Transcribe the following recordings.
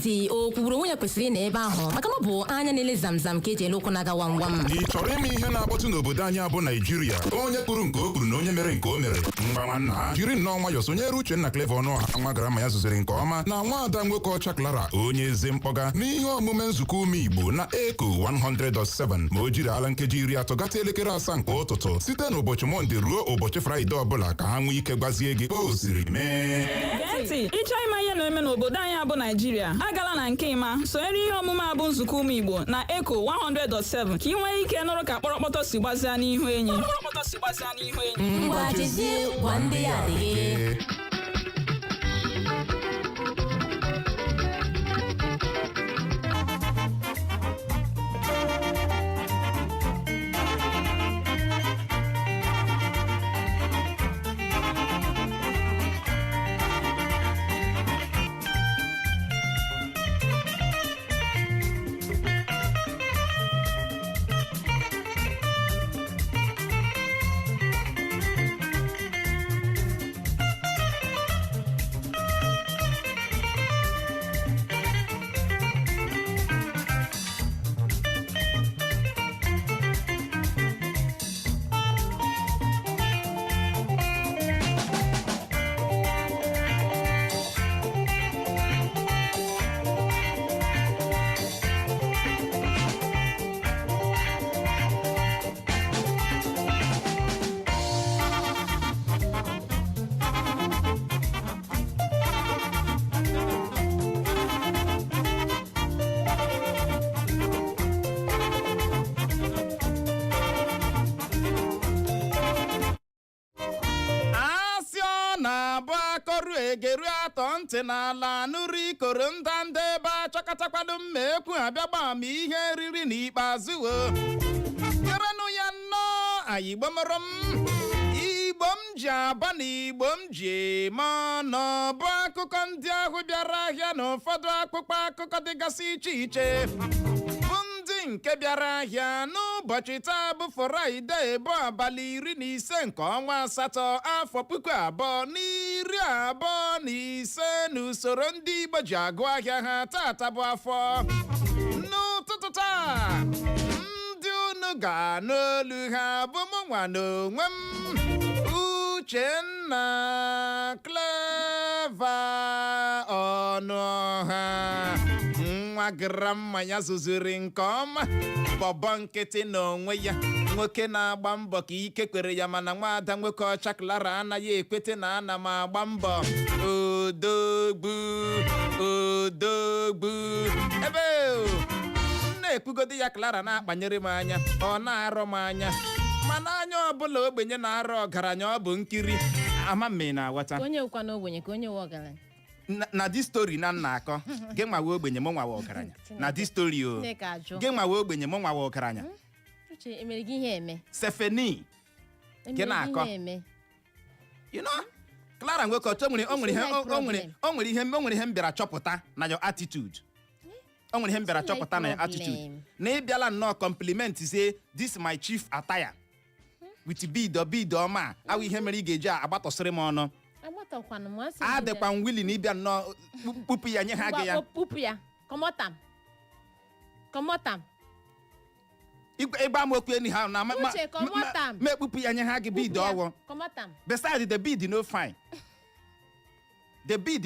ntị o kwuburu onye kwesịrị na ebe ahụ maka na ọ bụ anya na-ele zamzam ka eji ele okwu na-aga gwam. Ị chọrọ ime ihe na-akpọtụ n'obodo anyị bụ Naijiria? Onye kwuru nke o kwuru na onye mere nke o mere. Mgbanwa nna jiri nnọọ nwayọ sonyere Uchenna Clever Ọnụọha nwa garama ya zụziri nke ọma na nwaada nwoke ọcha Clara onye eze mkpọga n'ihe omume nzukọ ume Igbo na ECO 100.7 ma o jiri ala nkeji 30 gata elekere 7 nke ụtụtụ site n'ụbọchị Mọnde ruo ụbọchị Fraịde ọbụla ka ha nwee ike gwazie gị o siri mee. Ntị ịchọ ịma ihe na-eme n'obodo anyị bụ Naijiria, agala na nke ịma sonyere ihe omume abụ nzukọ ume Igbo na ECO 100.7 ka ị nwee ike nụrụ ka kpọrọkpọtọ si gbazia n'ihu enyi. Mgbajizie gwa ndị ya adịghị. Egeru atọ ntị n'ala nụrụ ikoro ndanda ebe achọkọtakwado mma ekwu abịa gbaa m ihe riri n'ikpeazụ kerenụ ya nnọọ anyị gbomọrọ m Igbo m ji aba na Igbo m ji eme ọnụ bụ akụkọ ndị ahụ bịara ahịa na ụfọdụ akpụkpọ akụkọ dịgasị iche iche bụ ndị nke bịara ahịa n'ụbọchị taa bụ Fraịde bụ abalị 15 nke ọnwa asatọ afọ 2025 n'usoro ndị Igbo ji agụ ahịa ha tata bụ afọ. N'ụtụtụ taa ndị unu ga-anụ olu ha bụ mụ nwa n'onwe m Uchenna Clever Ọnụọha nwa grandma ya zụziri nke ọma bọbọ nkịtị n'onwe ya nwoke na-agba mbọ ka ike kwere ya mana nwaada nwoke ọcha Clara anaghị ekwete na ana m agba mbọ odogbu ebe na-ekwugodi ya Clara na-akpanyere m anya ọ na-arọ m anya mana anya ọbụla ogbenye na-arọ ọgaranya ọ bụ nkiri ama mme na-aghọta onye ụkwa na ogbenye ka onye nwe ọgaranya na di story na nna akọ gị nwawe ogbenye m nwawe ọgaranya na di story o gị nwawe ogbenye m nwawe ọgaranya uche emere gị ihe eme Sefeni gị na-akọ you know Clara nwoke ọchọ nwere ihe m bịara chọpụta na your attitude o nwere ihe m bịara chọpụta na your attitude na ị bịala nnọọ compliment say this my chief attire with bead ọma awụ ihe mere ị ga-eji agbatọsịrị m ọnụ adịkwa m willing ịbịa nnọọ kpupu ya nye ha gị ya kpupu ya kọmọtam ịgba m okwu eni ha na ma ekpupu ya nye ha gị bead ọwụ besides the bead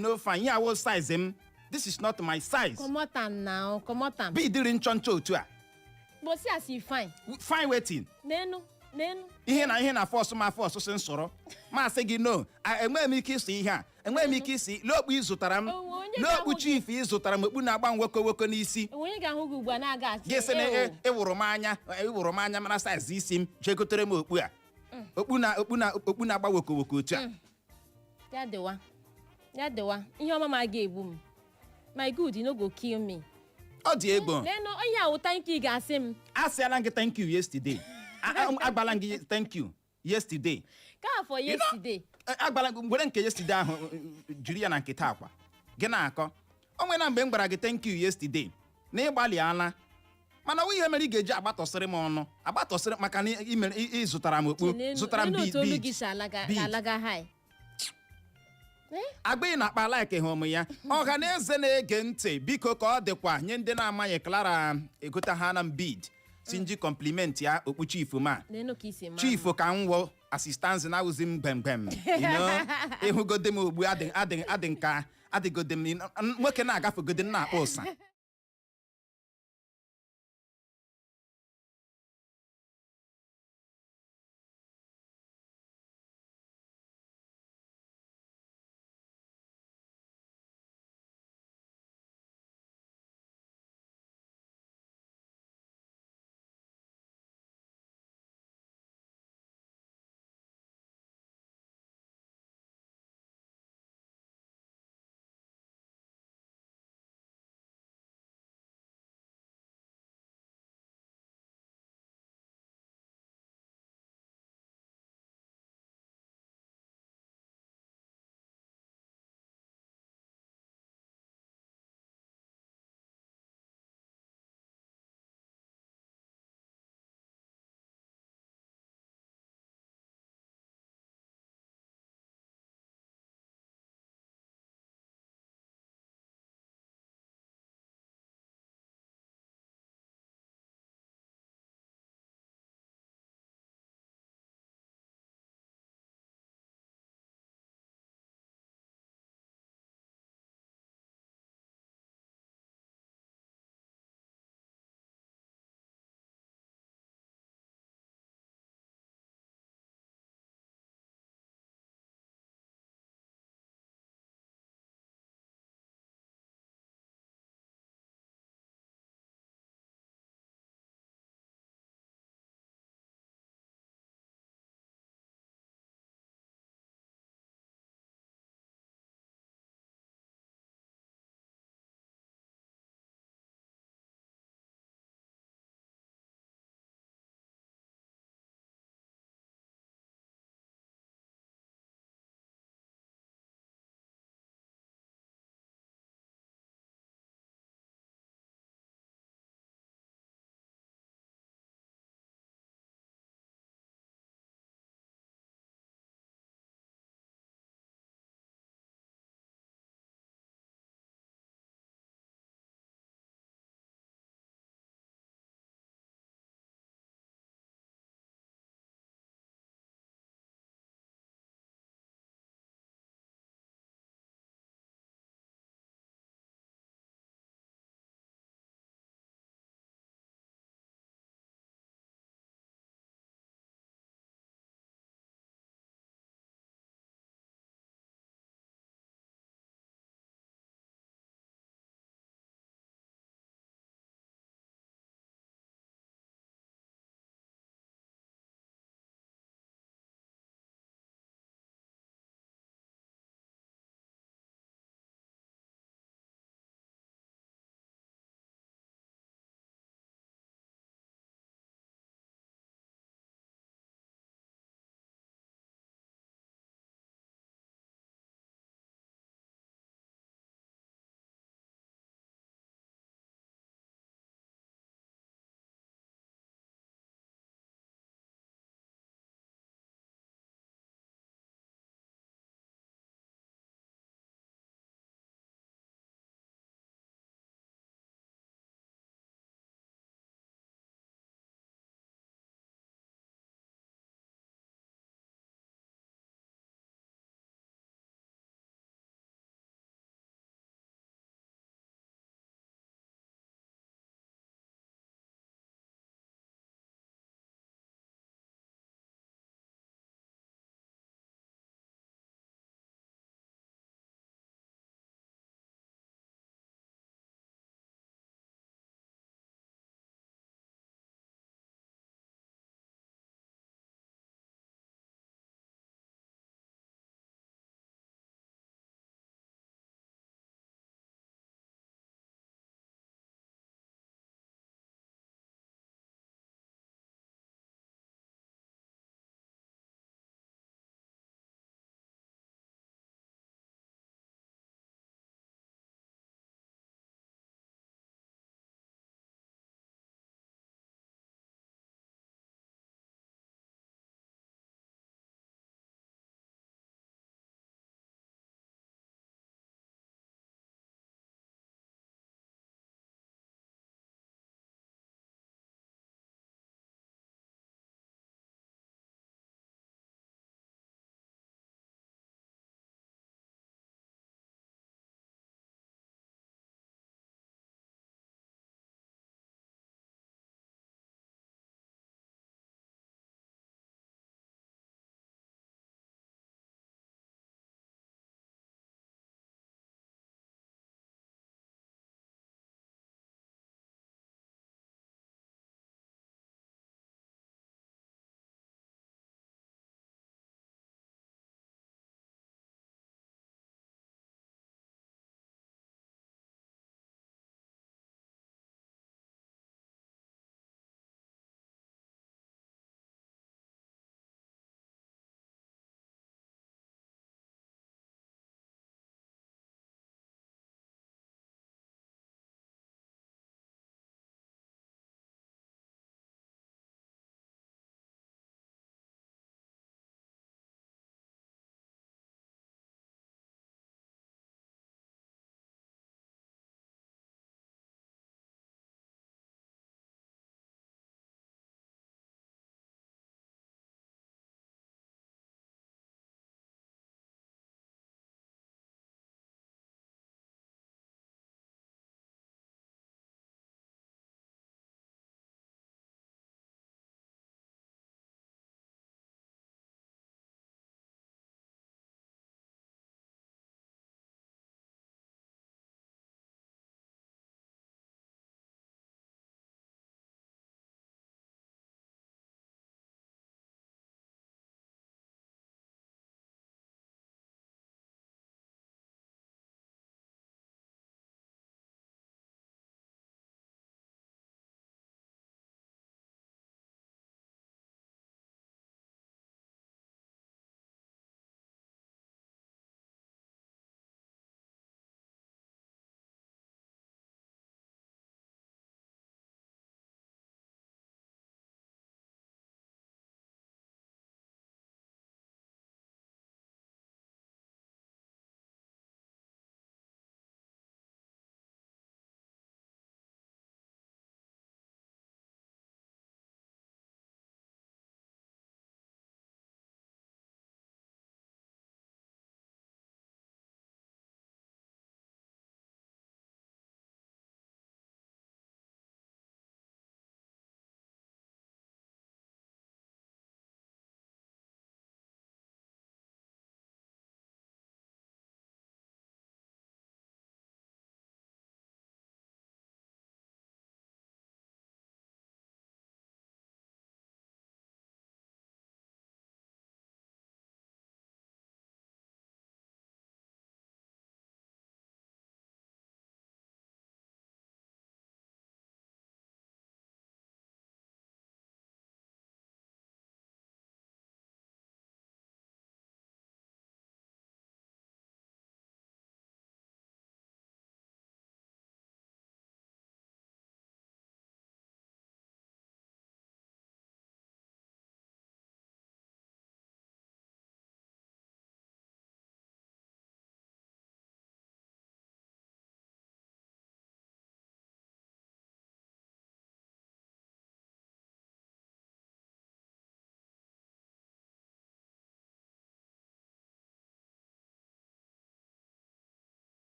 no fine ya wo size m this is not my size kọmọtam bead ri nchọnchọ otu a bosi asi fine waiting n'enu ihe na force ma force si nsọrọ ma sị gị no enweghị m ike isi ihe a enweghị m ike isi lokpu ịzụtara m lokpu chief ịzụtara m okpu na-agba nwoko n'isi gị sị na ịwụrụ m anya mara size isi m jegotere m okpu a okpu na-agba woko otu a ya dewa ihe ọma ma ga-egbu m my good no go kill me ọ dị egbo onye ahụ thank you ga-asị m asịala gị thank you yesterday agbala gị thank you yesterday ka for yesterday agbala mgbere nke yesterday ahụ jiri ya na nkịta akwa gị na-akọ o nwere na mgbe m gbara gị thank you yesterday na ịgbalịala mana ihe mere ị ga-eji agbatọsịrị m ọnụ agbatọsịrị maka na ịzụtara m okpu zụtara m Agba na akpa like home ya. Ọha na eze na-ege ntị biko ka ọ dịkwa nye ndị na-amaghị Clara egota ha na bid sinji compliment ya okpu chief ma. Chief ka nwo assistance na uzi mbembem. Ịhụgode m ogbu adị nka adịgode m nwoke na-agafegode na-akpọ ụsa.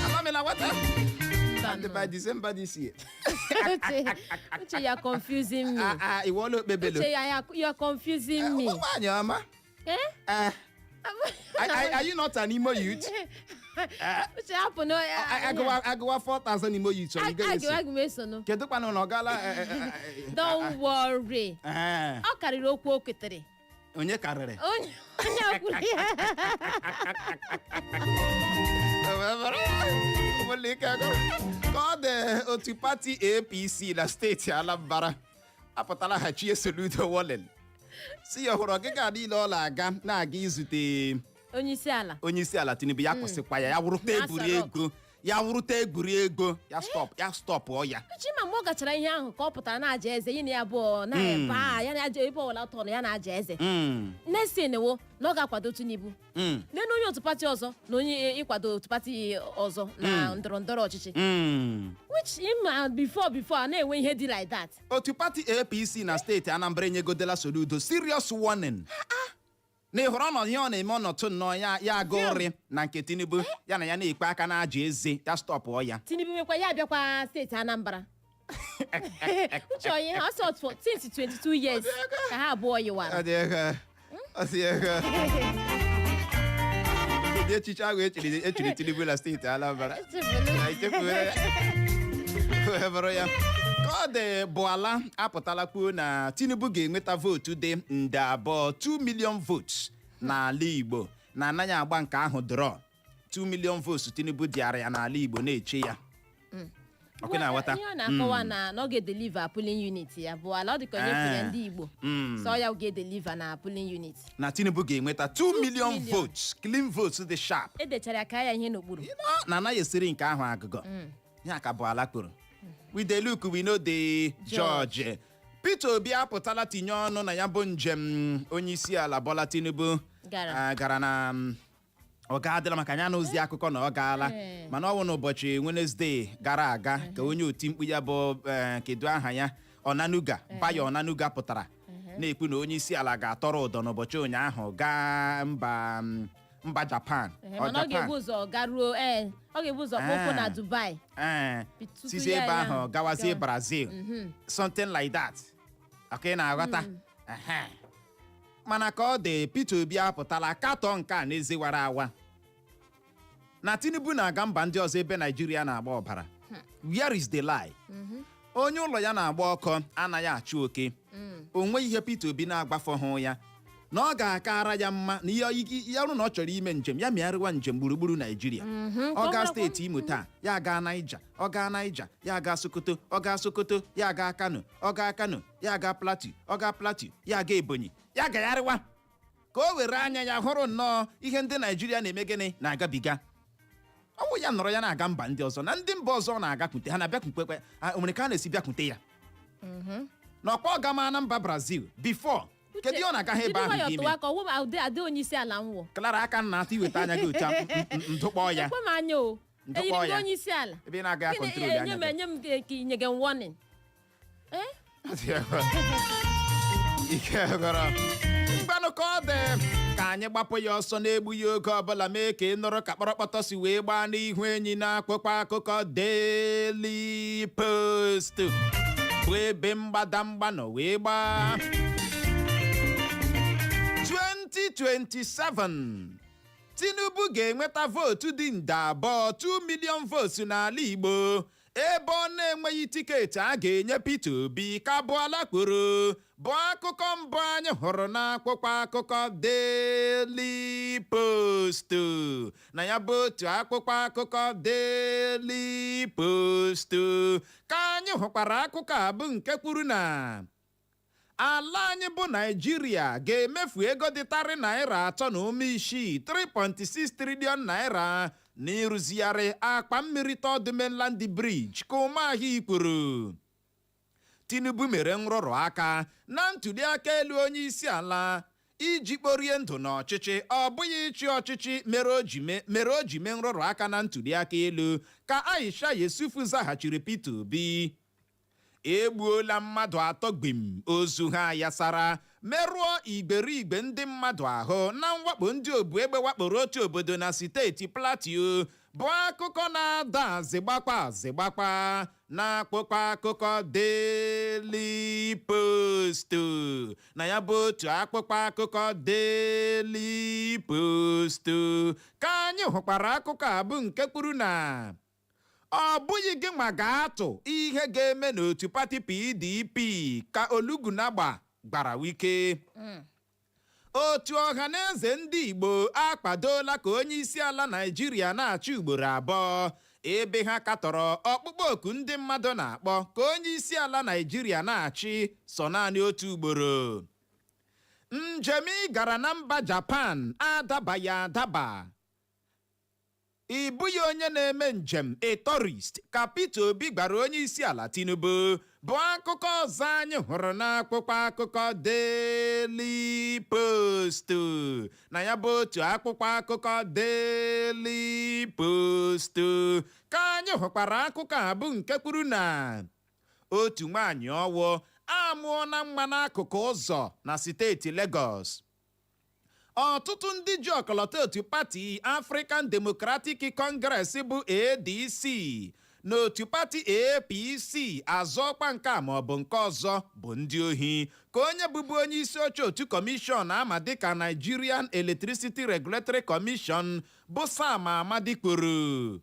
Amamela wata. And by December this year. Uche, you are confusing me. Iwolo bebelo. Uche, you are confusing me. Are you not an Imo youth? Uche, happen no. I go 4,000 Imo youth. So you get it. Kedu pa no gala. Don't worry. Ọ karịrị okwu o kwetere. Onye karịrị. Onye kwuru ya. Ka ọ dị otu pati APC na steeti Anambra apụtala ha Chie Soludo Wallen si ya hụrụ ọgịga niile ọ na-aga izute onye isi ala Tinubu ya kwụsịkwa ya wụrụta egwuregwu ya stọpụ ya Chima mgbe ọ gachara ihe ahụ ka ọ pụtara na-aja eze yi na ya bụ na-ebe ya na-aja ebe ọwụla tọrọ ya na-aja eze nesinwo na ọ ga-akwado Tinubu nene onye otu pati ọzọ na onye ịkwado otu pati ọzọ na ndọrọndọrọ ọchịchị which before na-enwe ihe dị like that. Otu pati APC na steeti Anambra enyegodela Soludo serious warning na ịhụrụ ọnọdụ ihe ọ na-eme ọnọtụ nnọọ ya aga ụrị na nke Tinubu ya na ya na-ekpe aka na-aja eze ya stọpụ ya Tinubu nwekwa ya abịakwa steeti Anambra uche onye ha sọt since 22 years ka ha abụọ yiwara kedu echiche ahụ echiri Tinubu na steeti Anambra ya ka ọ dị bụ ala apụtala kwuo na Tinubu ga-enweta vootu dị nde abụọ 2 million votes n'ala Igbo na anaghị agba nke ahụ draw 2 million votes Tinubu dịara ya n'ala Igbo na-eche ya ihe ọ na-akọwa na ọ ga-edeliver polling unit ya bụ ala ọ dịka onye kwere ndị Igbo so ya ga-edeliver na polling unit na Tinubu ga-enweta 2 million votes clean votes dị sharp edechara ka ya ihe n'okpuru na anaghị esiri nke ahụ agụgọ ya ka bụ ala kwuru we dey look we know the George Peter Obi apụtala tinye ọnụ na ya bụ njem onye isi ala Bola Tinubu gara na ọ ga-adịla maka anya na ozi akụkọ na ọ gaala mana ọ wụ n'ụbọchị Wednesday gara aga ka onye oti mkpu ya bụ kedu aha ya Bayo Onanuga pụtara na-ekwu na onye isi ala ga-atọrọ ụdọ n'ụbọchị ụnyaahụ gaa mba Japan ọ ga-ebu ụzọ garuo ọ ga-ebu ụzọ kpọkpọ na Dubai sisi ebe ahụ gawazie Brazil something like that okay na-aghọta mana ka ọ dị Peter Obi apụtala katọ nke a na-ezewara awa na Tinubu na-aga mba ndị ọzọ ebe Nigeria na-agba ọbara where is the lie onye ụlọ ya na-agba ọkụ anaghị achụ oke o nweghị ihe Peter Obi na-agbafọ hụ ya na ọ ga-akara ya mma na ya ọrụ na ọ chọrọ ime njem ya mịarịwa njem gburugburu Nigeria ọ gaa steeti Imo taa ya gaa Niger ọ gaa Niger ya gaa Sokoto ọ gaa Sokoto ya gaa Kano ọ gaa Kano ya gaa Plateau ọ gaa Plateau ya gaa Ebonyi ya gagharịwa ka o were anya ya hụrụ nnọọ ihe ndị Nigeria na-eme gịnị na-agabiga ọnwụ ya nọrọ ya na-aga mba ndị ọzọ na ndị mba ọzọ ọ na-agakwute ha na-abịakwute nwere ka a na-esi bịakwute ya na ọkwa ọ gama na mba Brazil before kedu ọ na-agaghị ebe ahụ gị ime adị onye isi ala nwụọ Clara aka na-ata iweta anya gị otu ndụkpọ ya ekwe m anya o ndụkpọ ya onye isi ala ebe na-aga ya kontrol anya enye m nye gị warning mgbanụ ka ọ dị ka anyị gbapụ ya ọsọ na-egbughị oge ọbụla mee ka ị nụrụ ka kpọrọkpọtọ si wee gbaa n'ihu enyi na-akpụkpọ akụkọ Daily Post bụ ebe mgbadamgba nọ wee gbaa 2027 Tinubu ga-enweta vootu dị nde abụọ 2 million votes n'ala Igbo ebe ọ na-enweghị tiketi a ga-enye Peter Obi ka bụ ala kwuru bụ akụkọ mbụ anyị hụrụ n'akwụkwọ akụkọ Daily Post na ya bụ otu akwụkwọ akụkọ Daily Post ka anyị hụkwara akụkọ a bụ nke kwuru na ala anyị bụ Nigeria ga-emefu ego dịtarị naira 3.6 3.6 trillion naira na ịrụzigharị akpa mmiri Third Mainland Bridge ka Ụmụahịa kwuru. Tinubu mere nrụrụ aka na ntụliaka elu onye isi ala iji kporie ndụ n'ọchịchị ọ bụghị ịchị ọchịchị mere o ji mee nrụrụ aka na ntụliaka elu ka Aisha Yesufu zaghachiri Peter Obi. egbuola mmadụ 3 gbim ozu ha yasara merụọ igberigbe ndị mmadụ ahụ na mwakpo ndị obu egbe wakporo otu obodo na steeti Plateau bụ akụkọ na-ada azịgbakwa na-akpọkwa akụkọ Daily Post na ya bụ otu akpụkpọ akụkọ Daily Post ka anyị hụkwara akụkọ a bụ nke kwuru na ọ bụghị gị ma ga-atụ ihe ga-eme n'otu pati PDP ka Olugunagba gbara wike. Otu ọhaneze ndị Igbo akpadola ka onye isi ala Naịjirịa na-achị ugboro 2 ebe ha katọrọ ọkpụkpọ oku ndị mmadụ na-akpọ ka onye isi ala Naịjirịa na-achị sọ naanị otu ugboro. Njem ị gara na mba Japan adabaghị adaba. Ị bụghị onye na-eme njem a tourist ka Peter Obi gbara onye isi ala Tinubu bụ akụkọ ọzọ anyị hụrụ n'akwụkwọ akụkọ Daily Post na ya bụ otu akwụkwọ akụkọ Daily Post ka anyị hụkwara akụkọ a bụ nke kwuru na otu nwaanyị ọwụ amụọla nwa n'akụkụ ụzọ na steeti Lagos. Ọtụtụ ndị ji ọkọlọtọ otu pati African Democratic Congress bụ ADC na otu pati APC azọkwa nke a maọbụ nke ọzọ bụ ndị ohi ka onye bụbu onye isi oche otu kọmishọn ama dịka Nigerian Electricity Regulatory Commission bụ Sam Amadi kwuru.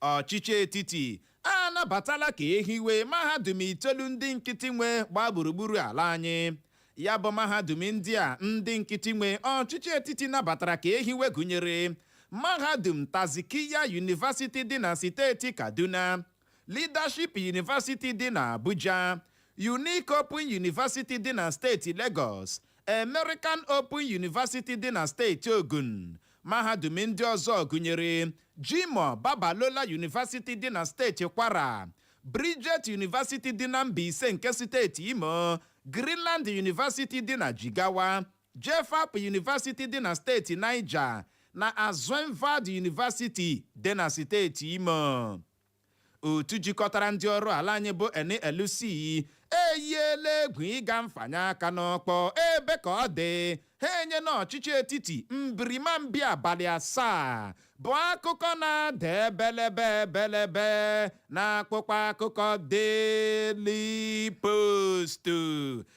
Ọchịchị etiti anabatala ka ehiwe mahadum 9 ndị nkịtị nwe gbaa gburugburu ala anyị. Ya bụ mahadum ndị a ndị nkịtị nwe ọchịchị etiti nabatara ka ehiwe gụnyere mahadum Tazikiya University dị na steeti Kaduna, Leadership University dị na Abuja, Unique Open University dị na steeti Lagos, American Open University dị na steeti Ogun. Mahadum ndị ọzọ gụnyere Jimoh Babalola University dị na steeti Kwara, Bridget University dị na Mbaise nke steeti Imo, Greenland University dị na Jigawa, Jeffap University dị na steeti Niger na Azụenvad University dị na steeti Imo. Otu jikọtara ndị ọrụ ala anyị bụ NLC eyiela egwu ịga mfanye aka n'ọkpọ ebe ka ọ dị ha enye n'ọchịchị etiti mbirimambi abalị 7 bụ akụkọ na-ada ebelebe na akpụkpọ akụkọ Daily Post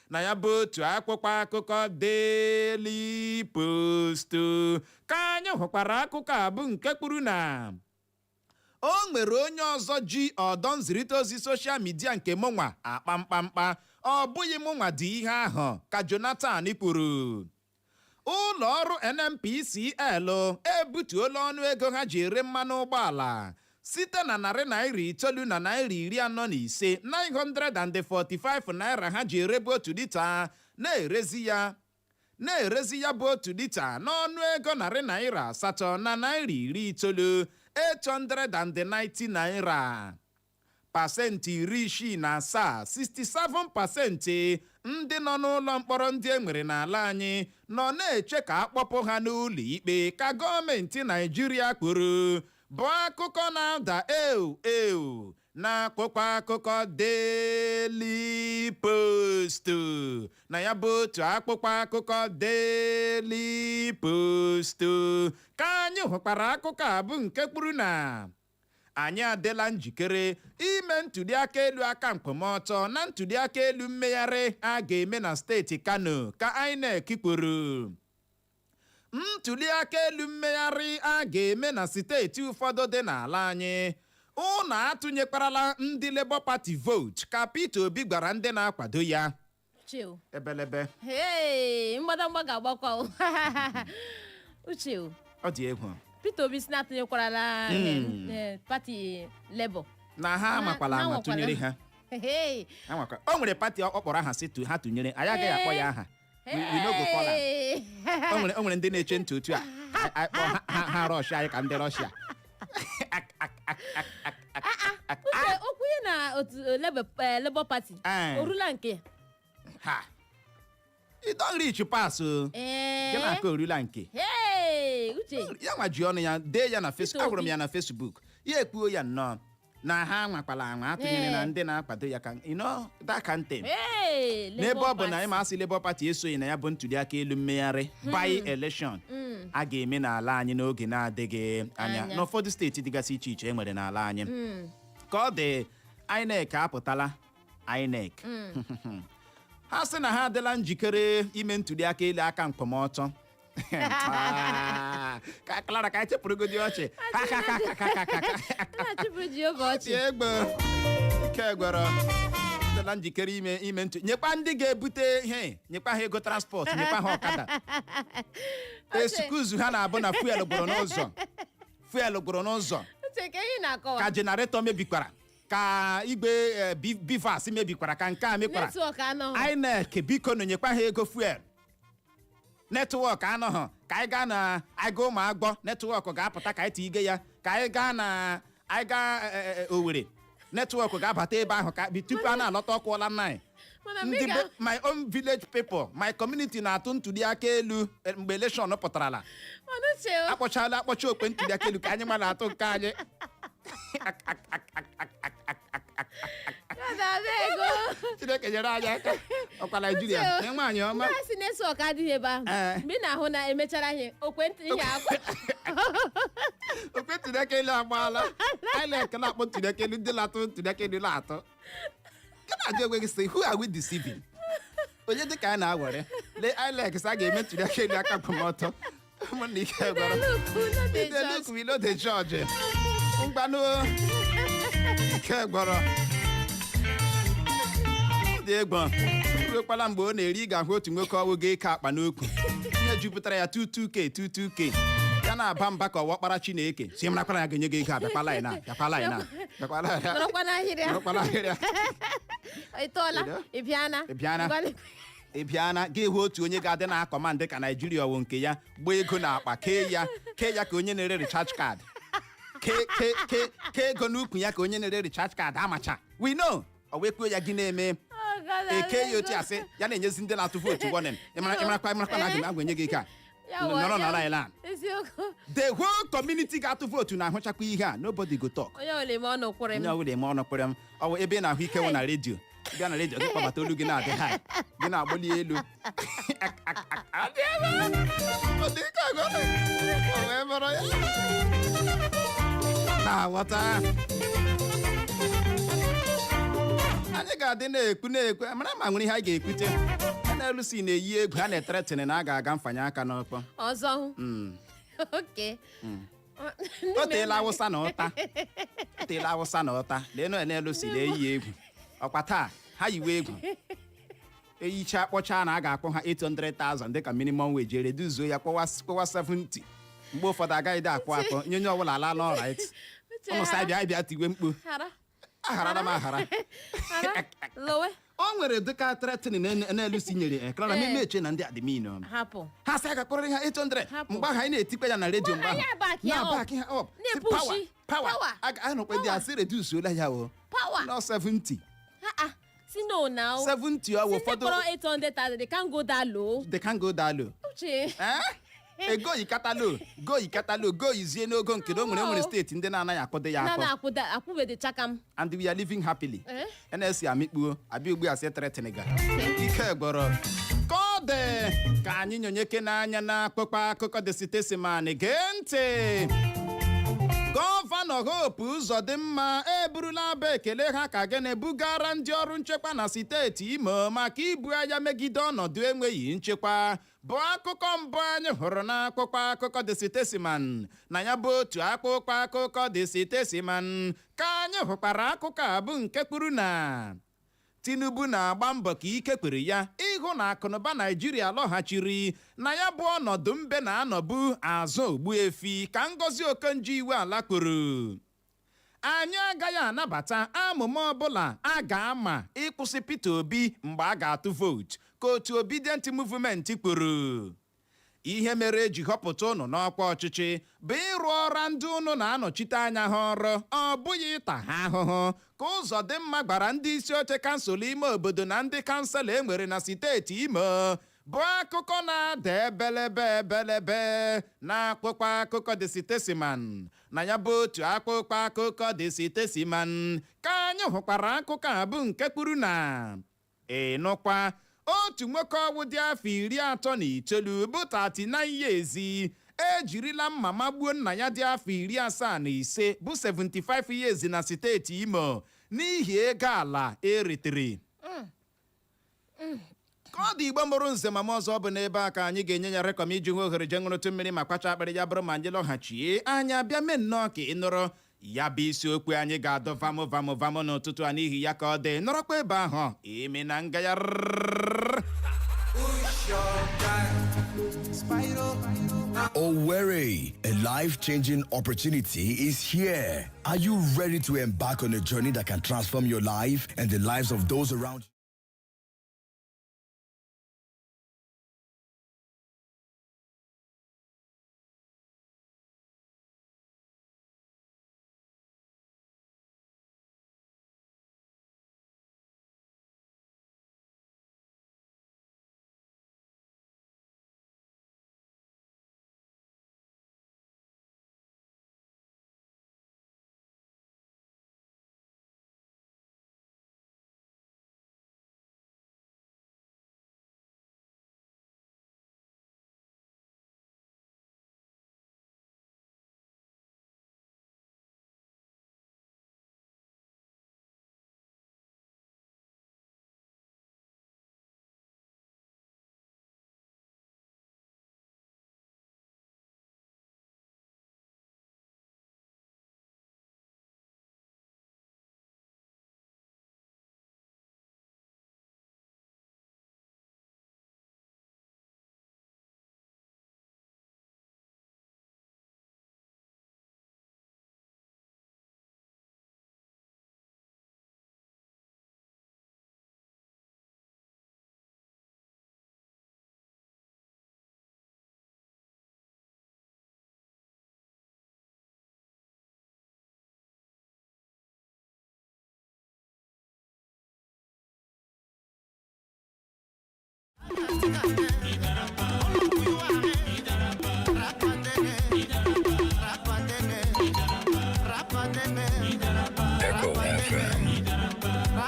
na ya bụ otu akpụkpọ akụkọ Daily Post ka anyị hụkwara akụkọ a bụ nke kwuru na o nwere onye ọzọ ji ọdọ nzirịta ozi soshal midia nke mụnwa akpa mkpamkpa ọ bụghị mụnwa dị ihe ahụ ka Jonathan kwuru. Ụlọ ọrụ NNPCL ebutuola ọnụ ego ha ji ere mmanụ ụgbọala site na $900 na $45 945 naira ha ji erebu 1 lita na-erezi ya bụ 1 lita n'ọnụ ego $800 na $90 890 naira. Pasentị 67 67% ndị nọ n'ụlọ mkpọrọ ndị e nwere n'ala anyị nọ na-eche ka akpọpụ ha n'ụlọ ikpe ka gọọmenti Naịjirịa kwuru bụ akụkọ na-ada na akpụkpọ akụkọ Daily Post na ya bụ otu akpụkpọ akụkọ Daily Post ka anyị hụkwara akụkọ a bụ nke kwuru na anyị adịla njikere ime ntụliaka elu aka mkpọmọtọ na ntụliaka elu mmegharị a ga-eme na steeti Kano ka INEC kwuru. Ntụliaka elu mmegharị a ga-eme na steeti ụfọdụ dị n'ala anyị unu atụnyekwarala ndị Labour Party vote ka Peter Obi gwara ndị na-akwado ya. Ebelebe mgbadamgba ga-agbakwa uche ọ dị egwu. Peter Obi si na-atụnyekwarala pati Labour na ha amakwala ama tụnyere ha. O nwere pati ọ kpọrọ aha si ha tụnyere anyị agaghị akpọ ya aha. We no go call am. O nwere ndị na-eche ntị otu a ha Russia anyị ka ndị Russia. Okwu ya na otu Labour Party orula nke ha you don reach pass o gịnị aka orula nke uche ya nwa ji ọnụ ya dee ya na Facebook. Agwara m ya na Facebook ya ekwuo ya nnọọ na ha nwakwala anwa atụnyere na ndị na-akwado ya ka that campaign n'ebe ọ bụ na anyị ma asị Labour Party esoghị na ya bụ ntụliaka elu mmegharị by election a ga-eme n'ala anyị n'oge na-adịghị anya n'ụfọdụ steeti dịgasị iche iche e nwere n'ala anyị ka ọ dị INEC apụtala INEC ha sị na ha adịla njikere ime ntụliaka elu aka mkpọmọtọ ka Clara ka chepụrụgodi ọchị egbe ike gwara adịla njikere ime nyekwa ndị ga-ebute ihe nyekwa ha ego transport nyekwa ha ọkada eskuzu ha na-abụ na fuel gwụrụ n'ụzọ ka jenareto mebikwara ka igwe bivas mebikwara ka nke a mekwara INEC biko nyekwa ha ego fuel netwọk anọghị ka anyị gaa na aga ụmụ agbọ netwọk ga-apụta ka anyị tige ya ka anyị gaa Owerri netwọk ga-abata ebe ahụ ka tupu a na-alọta ọkụọla nna ndị my own village people my community na-atụ ntụliaka elu mgbe election pụtarala akpọcha okpe ntụliaka elu ka anyị ma na-atụ nke anyị Chineke nyere anyị aka ọkwa Naijiria nwaanyị ọma si netwọk adịghị ebe ahụ mgbe ị na-ahụ na emechara ihe okwentị ihe akwa okwe ntụliaka elu agbaala INEC na-akpọ ntụliaka elu ndị na-atụ ntụliaka elu na-atụ ka na-ajụ onwe gị sị who are we deceiving onye dị ka a na-awere lee INEC sị a ga-eme ntụliaka elu aka mkpọmọtọ ụmụnna ike gwara Idelukwu de George mgbanụ ike gwara dị egbo ruokwala mgbe ọ na-eri ị ga-ahụ otu nwoke ọwụ ga-eke akpa n'okwu ihe jupụtara ya 22k ya na-aba mba ka ọwakpara Chineke si marakwara ya ga-enye gị ego abịakwala anyị ịbịana ga-ehu otu onye ga-adị na kọmandị ka Naijiria ọwụ nke ya gbaa ego na akpa kee ya ka onye na-ere recharge card ke ego n'ukwu ya ka onye na-ere recharge card amacha we know ọ wee kwuo ya gị na-eme eke ya otu asị ya na-enyezi ndị na-atụ vootu warning ịmarakwa na aga m enye gị ike a nọrọ n'ala Ireland the whole community ga-atụ vootu na-ahụchakwa ihe a nobody go talk onye ọbụla eme ọnụ kwere m ọ bụ ebe na-ahụ ike wụ na redio bịa na redio gị kpọbata olu gị na-adị ha gị na-agbali elu na-aghọta anyị ga-adị na-ekwu mara ma nwere ihe a ga-ekwute n'elu si na-eyi egwu ha na-eteretịrị na a ga-aga mfanye aka n'ọkpọ ọzọ o teela awụsa na ụta leenụ n'elu si na-eyi egwu ọkwa taa ha yiwe egwu eyicha kpọcha na a ga-akpọ ha 800,000 dịka minimum wage reduzuo ya kpọwa 70 mgbe ụfọdụ agaghị dị akpọ nye onye ọbụla ala n'ọrait ụnụ sa bịa tiwe mkpu agharara m aghara o nwere dịka tretịn n'elu si nyere Clara n'ime eche na ndị admin ha sị ga-akpọrọ ha 800 mgbe ahụ anyị na-etikpe ya na redio mgbe ahụ na-abaki ha up power anọkwa ndị asị reduzuola ya o nọ 70 70 ọwụ ụfọdụ 800,000 they can't go that low ego yikatalo go yizie n'ogo nke na o nwere steeti ndị na-anaghị akwụdo ya akọ and we are living happily NSC amịkpuo abịa ugbu a sị tretiniga ike gbọrọ ka ọ dị ka anyị nyonyeke n'anya na akpụkpọ akụkọ dị sitesiman gee ntị Gọvanọ Hope Uzodimma eburula abụ ekele ha ka gị na-ebugara ndị ọrụ nchekwa na steeti Imo maka ibu agha megide ọnọdụ enweghị nchekwa bụ akụkọ mbụ anyị hụrụ n'akpụkpọ akụkọ dị sitesiman na ya bụ otu akpụkpọ akụkọ dị sitesiman ka anyị hụkwara akụkọ a bụ nke kwuru na Tinubu na-agba mbọ ka ike kwere ya ịhụ na akụnụba Naijiria lọghachiri na ya bụ ọnọdụ mbe na-anọbu azụ Ogbuefi ka Ngozi Okonjo-Iweala kwuru. Anyị agaghị anabata amụma ọbụla a ga-ama ịkwụsị Peter Obi mgbe a ga-atụ vootu ka otu Obedient Movement kwuru. Ihe mere eji họpụta ụnụ n'ọkwa ọchịchị bụ ịrụ ọrụ ndị ụnụ na-anọchite anya ha ọrụ ọ bụghị ịta ha ahụhụ ka Uzodimma gbara ndị isi oche kansụl ime obodo na ndị kansụl enwere na steeti Imo bụ akụkọ na-ada ebelebe na-akpụkpọ akụkọ dị sitesiman na ya bụ otu akpụkpọ akụkọ dị sitesiman ka anyị hụkwara akụkọ a bụ nke kwuru na ịnụkwa otu nwoke ọgwụ dị afọ 39 bụ 39 years ejirila mma magbuo nna ya dị afọ 75 bụ 75 years na steeti Imo n'ihi ego ala eritere. Ka ọ dị Igbo mụrụ nze ma ọzọ bụ n'ebe a ka anyị ga-enye ya rekọm iji nwe ohere je ṅụrụtụ mmiri ma kwacha akpịrị ya bụrụ ma anyị lọghachie anyị abịa mee nnọọ ka ị nụrụ ya bụ isiokwu anyị ga-adọ vamụ n'ụtụtụ a n'ihi ya ka ọ dị nọrọkwa ebe ahụ ime na ngagharị. Onwere, a life-changing opportunity is here. Are you ready to embark on a journey that can transform your life and the lives of those around you? Echo FM.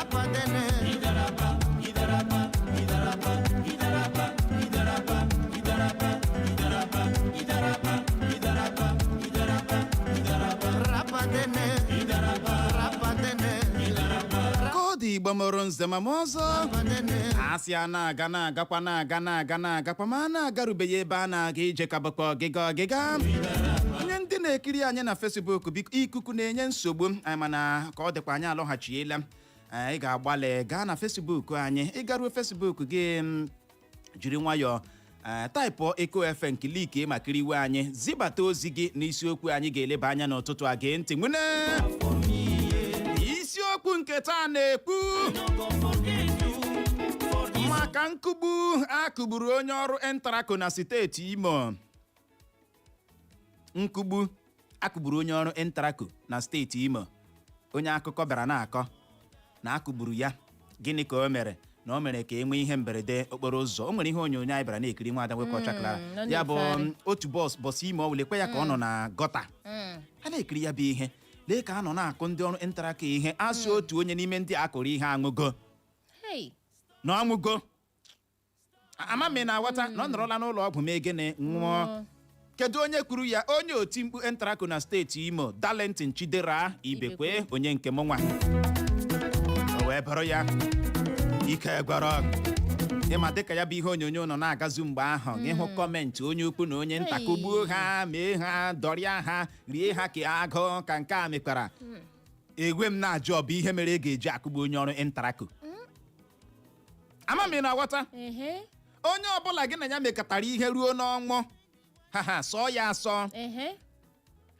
Igbo mụrụ nze ma ọzọ asị a na-aga na-agakwa ma a na-agarubeghị ebe a na-aga ije ka bụkwa ọgịga onye ndị na-ekiri anyị na Facebook biko ikuku na-enye nsogbu mana ka ọ dịkwa anyị alọghachiela ị ga-agbalị gaa na Facebook anyị ịgaruo Facebook gị jiri nwayọọ taịpụ Eko FM kilike ma kiriwe anyị zibata ozi gị n'isiokwu anyị ga-eleba anya n'ụtụtụ a gee ntị nwune isiokwu nke taa na-ekwu maka nkugbu akugburu onye ọrụ ENTRACO na steeti Imo. Nkugbu akugburu onye ọrụ ENTRACO na steeti Imo. Onye akụkọ bịara na-akọ na akugburu ya gịnị ka o mere na o mere ka e nwee ihe mberede okporo ụzọ. O nwere ihe onyonyo anyị bịara na-ekiri nwaada nwoke ọchaklara ya bụ otu bọs Imo lekwa ya ka ọ nọ na gọta a na-ekiri ya bụ ihe lee ka a nọ na-akụ ndị ọrụ ENTRACO ihe asị otu onye n'ime ndị akụrụ ihe aṅụgo na ọṅụgo amami na-aghọta na ọ nọrọla n'ụlọ ọgwụ ma egene nwụọ. Kedu onye kwuru ya? Onye oti mkpu ENTRACO na steeti Imo, Darlington Chidera Ibekwe, onye nke m nwa o wee bụrụ ya ike gwara ịma dịka ya bụ ihe onyonyo nọ na-agazu mgbe ahụ ịhụ kọmentị onye ukwu na onye nta kugbuo ha mee ha dọrịa ha rie ha ka agụ ka nke a mekwara egwe m na-ajụ ọ bụ ihe mere e ga-eji akụgbu onye ọrụ ENTRACO. Amami na-aghọta onye ọbụla gị na ya mekọtara ihe ruo n'ọnwụ sọọ ya asọ.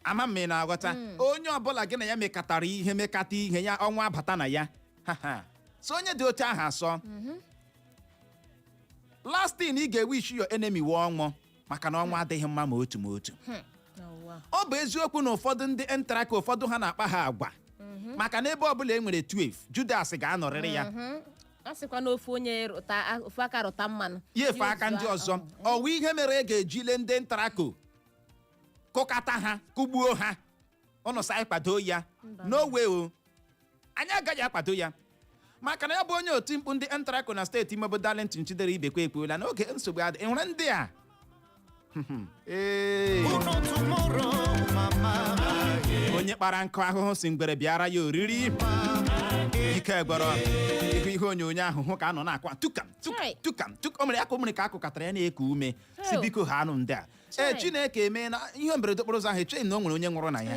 Amami na-aghọta onye ọbụla gị na ya mekọtara ihe mekata ihe ya ọnwa abata na ya so onye dị otu ahụ asọ. Last thing ị ga-ewish your enemy wee ọnwụ maka na ọnwụ adịghị mma ma otu ọ bụ eziokwu na ụfọdụ ndị ENTRACO ụfọdụ ha na-akpa ha agwa maka na ebe ọbụla e nwere 12 Judas ga-anọrịrị ya a sịkwa na ofu aka rụta mmanụ ya efe aka ndị ọzọ ọwa ihe mere ga-eji le ndị NTRACO kụkata ha kụgbuo ha ọnọsa anyị kwado ya n'owe o anyị agaghị akwado ya maka na ya bụ onye otu mkpu ndị NTRACO na steeti ime obodo Darlington Chidera Ibekwe ekwuola n'oge nsogbu adị enwere ndị a onye kpara nkụ ahụhụ si mgbere bịara ya oriri ike gbọrọ ihu ihe onyonyo ahụ hụ ka a nọ na-akwa tukam o mere aka omere ka akụkatara ya na-eku ume si biko ha anụ ndị a Chineke eme na ihe mberede okporo ụzọ ahụ echeghị na o nwere onye nwụrụ na ya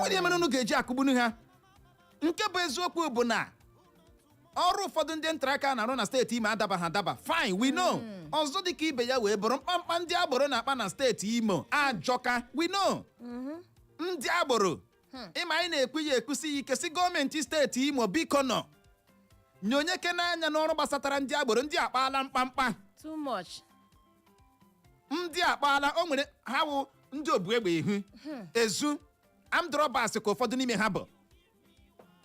onye mere unu ga-eji akụgbunu ha nke bụ eziokwu bụ na ọrụ ụfọdụ ndị NTRACO na-arụ na steeti Imo adaba ha adaba fine we know ọzọ dịka ibe ya wee bụrụ mkpamkpa ndị agboro na-akpa na steeti Imo ajọka we know ndị agboro ịma anyị na-ekwu ya ekwusi ya ike si gọọmenti steeti Imo biko nọ nye onye ke n'anya n'ọrụ gbasatara ndị agboro ndị akpaala mkpamkpa too much ndị akpaala o nwere ha wụ ndị obu egbe ihu ezu amdrọbas ka ụfọdụ n'ime ha bụ